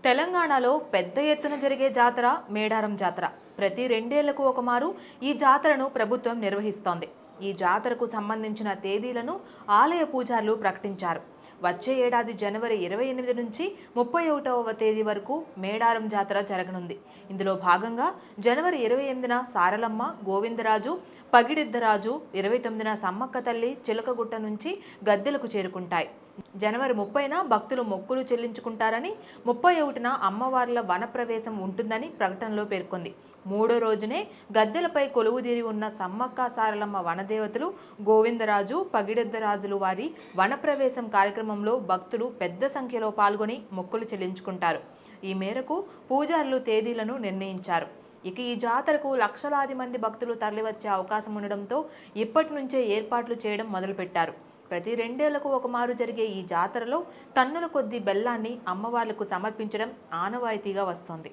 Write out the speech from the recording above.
తెలంగాణలో పెద్ద ఎత్తున జరిగే జాతర మేడారం జాతర. ప్రతి రెండేళ్లకు ఒకమారు ఈ జాతరను ప్రభుత్వం నిర్వహిస్తోంది. ఈ జాతరకు సంబంధించిన తేదీలను ఆలయ పూజారులు ప్రకటించారు. వచ్చే ఏడాది జనవరి 28 నుంచి 31వ తేదీ వరకు మేడారం జాతర జరగనుంది. ఇందులో భాగంగా జనవరి 28న సారలమ్మ, గోవిందరాజు, పగిడిద్దరాజు, 29న సమ్మక్క తల్లి చిలకగుట్ట నుంచి గద్దెలకు చేరుకుంటాయి. జనవరి 30న భక్తులు మొక్కులు చెల్లించుకుంటారని, 31న అమ్మవార్ల వనప్రవేశం ఉంటుందని ప్రకటనలో పేర్కొంది. మూడో రోజునే గద్దెలపై కొలువుదీరి ఉన్న సమ్మక్క సారలమ్మ వనదేవతలు గోవిందరాజు, పగిడెద్దరాజులు వారి వనప్రవేశం కార్యక్రమంలో భక్తులు పెద్ద సంఖ్యలో పాల్గొని మొక్కులు చెల్లించుకుంటారు. ఈ మేరకు పూజారులు తేదీలను నిర్ణయించారు. ఇక ఈ జాతరకు లక్షలాది మంది భక్తులు తరలివచ్చే అవకాశం ఉండడంతో ఇప్పటి నుంచే ఏర్పాట్లు చేయడం మొదలుపెట్టారు. ప్రతి రెండేళ్లకు ఒకమారు జరిగే ఈ జాతరలో టన్నుల కొద్దీ బెల్లాన్ని అమ్మవార్లకు సమర్పించడం ఆనవాయితీగా వస్తోంది.